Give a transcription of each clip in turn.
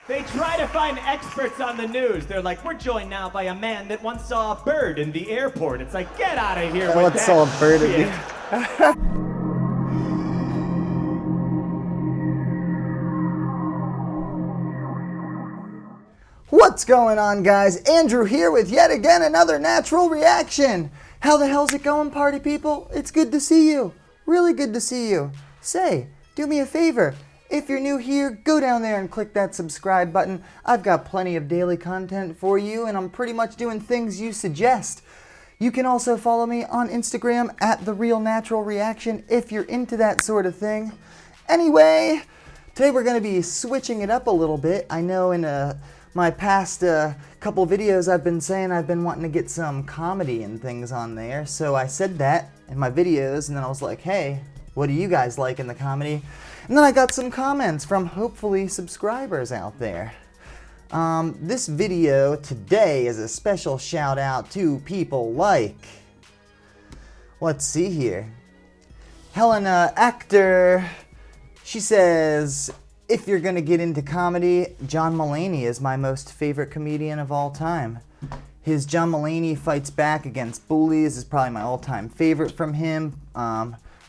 They try to find experts on the news. They're like, we're joined now by a man that once saw a bird in the airport. It's like, get out of here with Once that saw a bird in shit. What's going on, guys? Andrew here with yet again another natural reaction. How the hell's it going, party people? It's good to see you. Really good to see you. Say, do me a favor. If you're new here, go down there and click that subscribe button. I've got plenty of daily content for you, and I'm pretty much doing things you suggest. You can also follow me on Instagram at @TheRealNaturalReaction if you're into that sort of thing. Anyway, today we're going to be switching it up a little bit. I know in my past couple videos I've been saying I've been wanting to get some comedy and things on there, so I said that in my videos, and then I was like, hey, what do you guys like in the comedy? And then I got some comments from hopefully subscribers out there. This video today is a special shout out to people like, let's see here, Helena Actor. She says, if you're gonna get into comedy, John Mulaney is my most favorite comedian of all time. His John Mulaney Fights Back Against Bullies is probably my all-time favorite from him.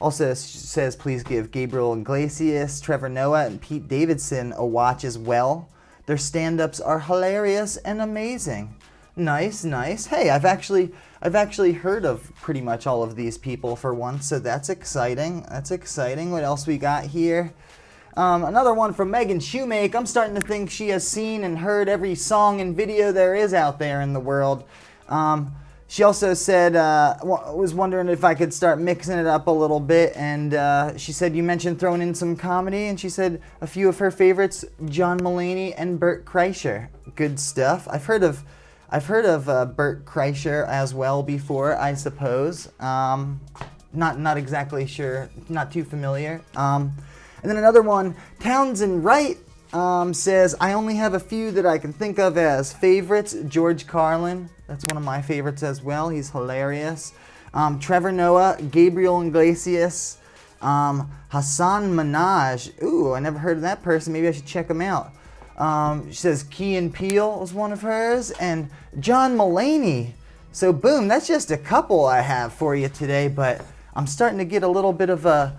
Also says please give Gabriel Iglesias, Trevor Noah, and Pete Davidson a watch as well. Their stand-ups are hilarious and amazing. Nice, nice. Hey, I've actually heard of pretty much all of these people for once, so that's exciting. That's exciting. What else we got here? Another one from Megan Shoemake. I'm starting to think she has seen and heard every song and video there is out there in the world. She also said, was wondering if I could start mixing it up a little bit, and she said you mentioned throwing in some comedy, and she said a few of her favorites, John Mulaney and Bert Kreischer. Good stuff. I've heard of Bert Kreischer as well before, I suppose. Not exactly sure, not too familiar. And then another one, Townsend Wright, says, I only have a few that I can think of as favorites. George Carlin, that's one of my favorites as well. He's hilarious. Trevor Noah, Gabriel Iglesias, Hassan Minaj. Ooh, I never heard of that person. Maybe I should check him out. She says Key and Peele was one of hers, and John Mulaney. So boom, that's just a couple I have for you today, but I'm starting to get a little bit of a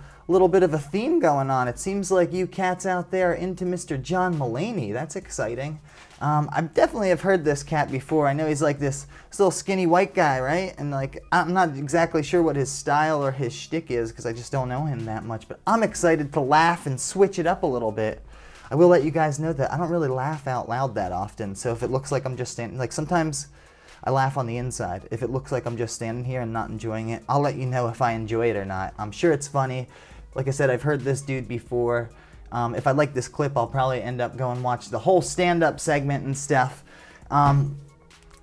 theme going on. It seems like you cats out there are into Mr. John Mulaney. That's exciting. I definitely have heard this cat before. I know he's like this little skinny white guy, right? And like, I'm not exactly sure what his style or his shtick is because I just don't know him that much, but I'm excited to laugh and switch it up a little bit. I will let you guys know that I don't really laugh out loud that often, so if it looks like I'm just standing, like sometimes I laugh on the inside. If it looks like I'm just standing here and not enjoying it, I'll let you know if I enjoy it or not. I'm sure it's funny. Like I said, I've heard this dude before. If I like this clip, I'll probably end up going watch the whole stand-up segment and stuff.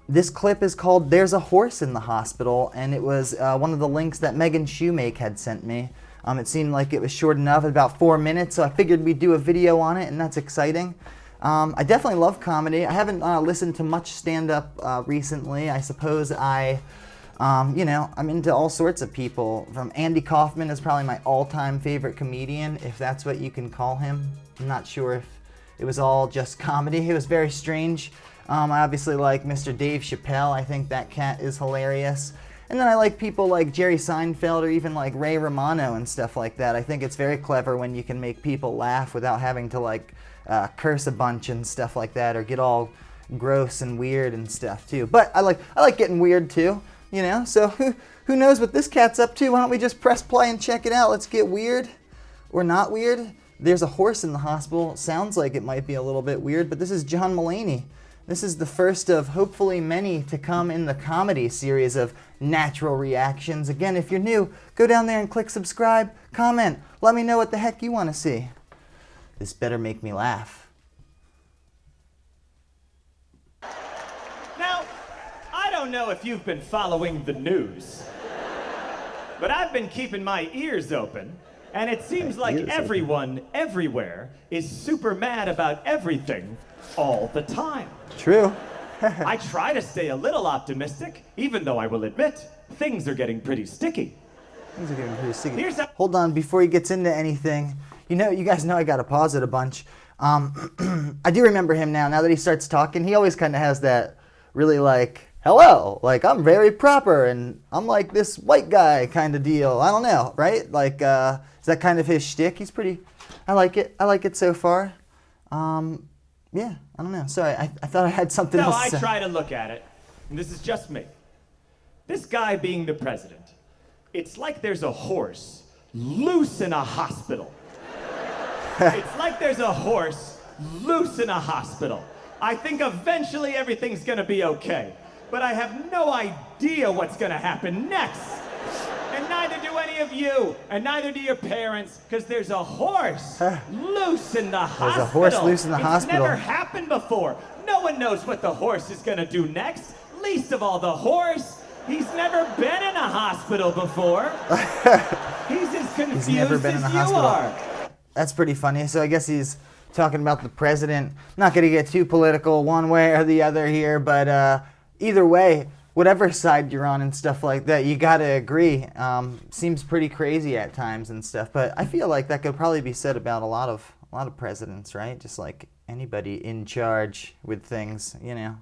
This clip is called There's a Horse in the Hospital, and it was one of the links that Megan Shoemake had sent me. It seemed like it was short enough, about 4 minutes, so I figured we'd do a video on it, and that's exciting. I definitely love comedy. I haven't listened to much stand-up recently. I suppose I'm into all sorts of people. From Andy Kaufman is probably my all-time favorite comedian, if that's what you can call him. I'm not sure if it was all just comedy. It was very strange. I obviously like Mr. Dave Chappelle. I think that cat is hilarious. And then I like people like Jerry Seinfeld or even like Ray Romano and stuff like that. I think it's very clever when you can make people laugh without having to like curse a bunch and stuff like that or get all gross and weird and stuff too. But I like getting weird too. You know, so who knows what this cat's up to? Why don't we just press play and check it out? Let's get weird or not weird. There's a horse in the hospital. Sounds like it might be a little bit weird, but this is John Mulaney. This is the first of hopefully many to come in the comedy series of natural reactions. Again, if you're new, go down there and click subscribe, comment, let me know what the heck you want to see. This better make me laugh. I don't know if you've been following the news, but I've been keeping my ears open, and it seems like everyone, everywhere, is super mad about everything all the time. True. I try to stay a little optimistic, even though I will admit, things are getting pretty sticky. Things are getting pretty sticky. Hold on, before he gets into anything, you guys know I gotta pause it a bunch. I do remember him now. Now that he starts talking, he always kind of has that really like, hello, like I'm very proper and I'm like this white guy kind of deal. I don't know, right? Like, is that kind of his shtick? He's pretty, I like it. I like it so far. Yeah, I don't know. Sorry, I thought I had something else to say. No, I try to look at it, and this is just me. This guy being the president, it's like there's a horse loose in a hospital. It's like there's a horse loose in a hospital. I think eventually everything's gonna be okay, but I have no idea what's gonna happen next. And neither do any of you, and neither do your parents, because there's a horse loose in the hospital. There's a horse loose in the hospital. It's never happened before. No one knows what the horse is gonna do next, least of all the horse. He's never been in a hospital before. He's as confused as you are. That's pretty funny. So I guess he's talking about the president. Not going to get too political one way or the other here, but either way, whatever side you're on and stuff like that, you got to agree. Seems pretty crazy at times and stuff, but I feel like that could probably be said about a lot of presidents, right? Just like anybody in charge with things, you know.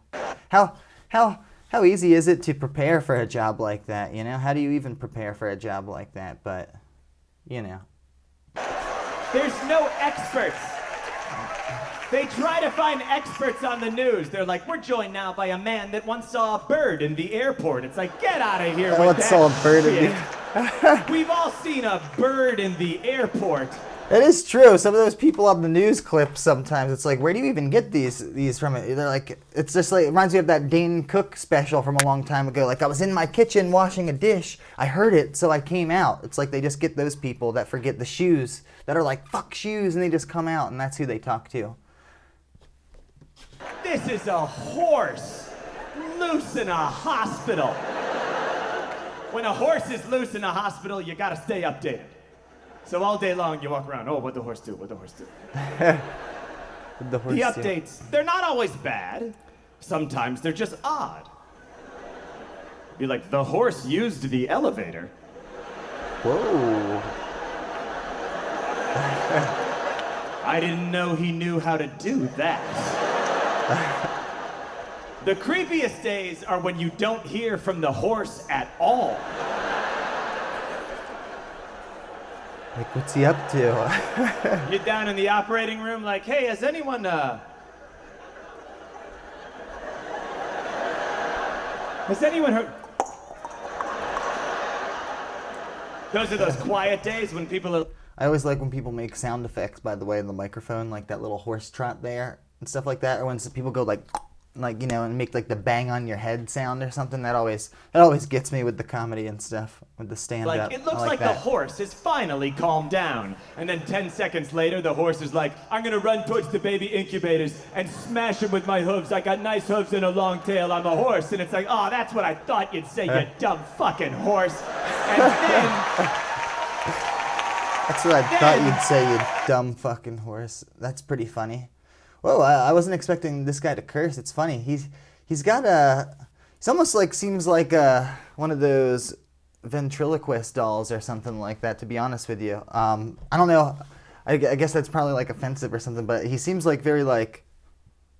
How easy is it to prepare for a job like that, you know? How do you even prepare for a job like that? But, you know. There's no experts. They try to find experts on the news. They're like, we're joined now by a man that once saw a bird in the airport. It's like, get out of here with Once that saw a bird in shit. We've all seen a bird in the airport. It is true. Some of those people on the news clips sometimes, it's like, where do you even get these from? They're like, it's just like, it reminds me of that Dane Cook special from a long time ago. Like, I was in my kitchen washing a dish. I heard it, so I came out. It's like they just get those people that forget the shoes, that are like, fuck shoes, and they just come out, and that's who they talk to. This is a horse loose in a hospital. When a horse is loose in a hospital, you gotta stay updated. So all day long you walk around, oh, what'd the horse do? What'd the horse do? The updates, they're not always bad. Sometimes they're just odd. Be like, the horse used the elevator. Whoa. I didn't know he knew how to do that. The creepiest days are when you don't hear from the horse at all. Like, what's he up to? You're down in the operating room like, hey, has anyone, heard? Those are those quiet days when people are... I always like when people make sound effects, by the way, in the microphone, like that little horse trot there and stuff like that, or when people go like, you know, and make like the bang on your head sound or something. That always gets me with the comedy and stuff, with the stand-up. Like, it looks like the horse has finally calmed down. And then 10 seconds later, the horse is like, I'm gonna run towards the baby incubators and smash them with my hooves. I got nice hooves and a long tail. I'm a horse. And it's like, oh, that's what I thought you'd say, you dumb fucking horse. And then... That's what I thought you'd say, you dumb fucking horse. That's pretty funny. Whoa, I wasn't expecting this guy to curse. It's funny. He's got a... He's almost like, seems like one of those ventriloquist dolls or something like that, to be honest with you. I don't know. I guess that's probably like offensive or something, but he seems like very like,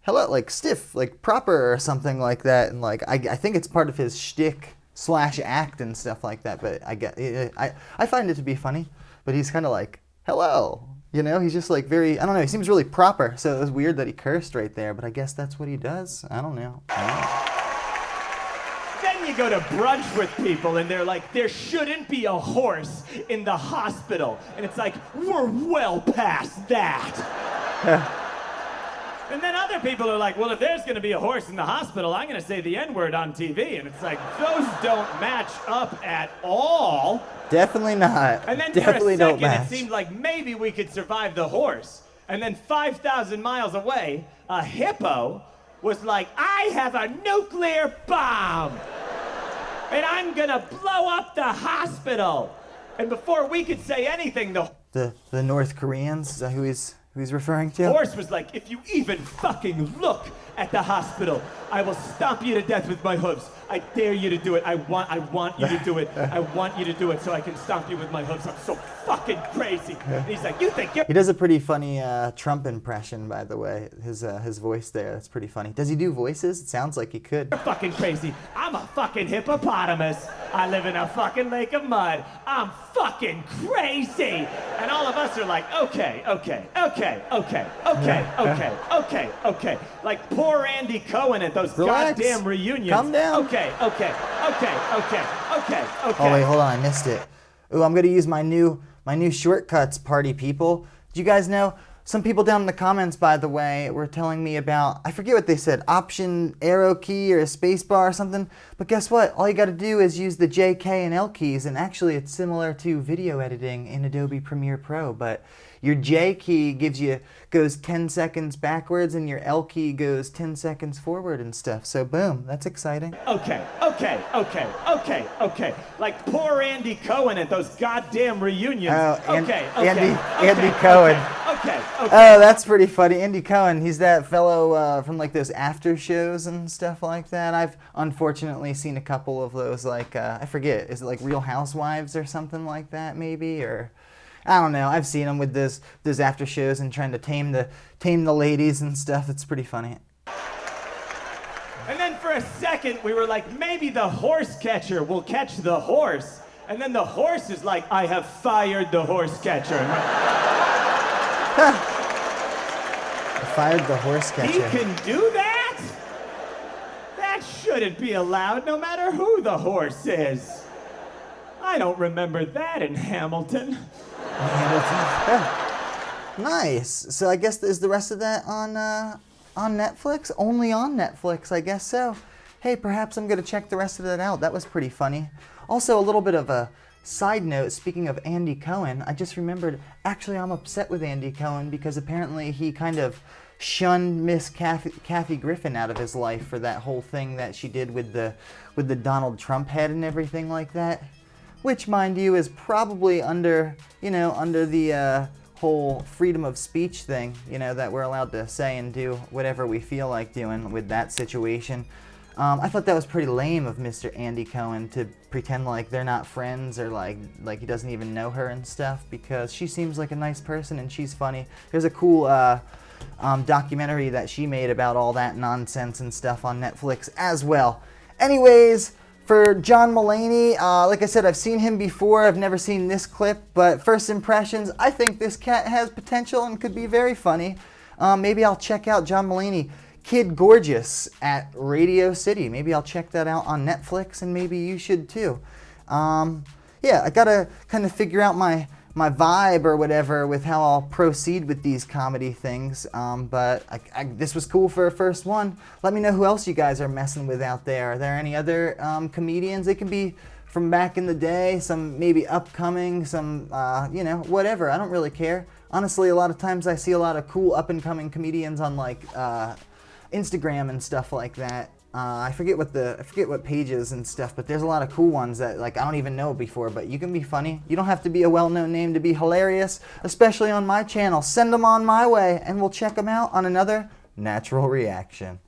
hello, like stiff, like proper or something like that. And like, I think it's part of his shtick / act and stuff like that, but I find it to be funny. But he's kind of like, hello, you know? He's just like very, I don't know, he seems really proper. So it was weird that he cursed right there, but I guess that's what he does. I don't know. Then you go to brunch with people and they're like, there shouldn't be a horse in the hospital. And it's like, we're well past that. And then other people are like, well, if there's gonna be a horse in the hospital, I'm gonna say the N-word on TV. And it's like, those don't match up at all. Definitely not. And then Definitely for a second, don't it seemed like maybe we could survive the horse. And then 5,000 miles away, a hippo was like, I have a nuclear bomb. And I'm gonna blow up the hospital. And before we could say anything, the North Koreans, is that who he's referring to? The horse was like, if you even fucking look at the hospital. I will stomp you to death with my hooves. I dare you to do it. I want you to do it. I want you to do it so I can stomp you with my hooves. I'm so fucking crazy. And he's like, you think you're... He does a pretty funny Trump impression, by the way. His voice there, that's pretty funny. Does he do voices? It sounds like he could. You're fucking crazy. I'm a fucking hippopotamus. I live in a fucking lake of mud. I'm fucking crazy. And all of us are like, okay. Like poor Andy Cohen at those Relax. goddamn reunions. Calm down. Okay. Oh wait, hold on, I missed it. Ooh, I'm gonna use my new shortcuts, party people. Do you guys know? Some people down in the comments, by the way, were telling me about, I forget what they said, option arrow key or a space bar or something. But guess what? All you got to do is use the J, K, and L keys. And actually, it's similar to video editing in Adobe Premiere Pro. But your J key goes 10 seconds backwards, and your L key goes 10 seconds forward and stuff. So boom, that's exciting. Okay. Like poor Andy Cohen at those goddamn reunions. Andy Cohen. Okay. Oh, that's pretty funny. Andy Cohen, he's that fellow from like those after shows and stuff like that. I've unfortunately seen a couple of those, like, I forget, is it like Real Housewives or something like that maybe? Or, I don't know, I've seen them with those after shows and trying to tame the ladies and stuff. It's pretty funny. And then for a second, we were like, maybe the horse catcher will catch the horse. And then the horse is like, I have fired the horse catcher. I fired the horse catcher. He can do that? That shouldn't be allowed, no matter who the horse is. I don't remember that in Hamilton. Nice. So I guess is the rest of that on Netflix? Only on Netflix, I guess so. Hey, perhaps I'm gonna check the rest of that out. That was pretty funny. Also, a little bit of a side note, speaking of Andy Cohen, I just remembered, actually I'm upset with Andy Cohen because apparently he kind of shunned Miss Kathy Griffin out of his life for that whole thing that she did with the Donald Trump head and everything like that. Which, mind you, is probably under the whole freedom of speech thing, that we're allowed to say and do whatever we feel like doing with that situation. I thought that was pretty lame of Mr. Andy Cohen to pretend like they're not friends or like he doesn't even know her and stuff, because she seems like a nice person and she's funny. There's a cool documentary that she made about all that nonsense and stuff on Netflix as well. Anyways, for John Mulaney, like I said, I've seen him before. I've never seen this clip, but first impressions, I think this cat has potential and could be very funny. Maybe I'll check out John Mulaney, Kid Gorgeous at Radio City. Maybe I'll check that out on Netflix, and maybe you should too. Yeah, I gotta kind of figure out my vibe or whatever with how I'll proceed with these comedy things. But this was cool for a first one. Let me know who else you guys are messing with out there. Are there any other comedians? They can be from back in the day, some maybe upcoming, some, whatever. I don't really care. Honestly, a lot of times I see a lot of cool up-and-coming comedians on like Instagram and stuff like that. I forget what pages and stuff, but there's a lot of cool ones that like I don't even know before, but you can be funny. You don't have to be a well-known name to be hilarious, especially on my channel. Send them on my way and we'll check them out on another Natural Reaction.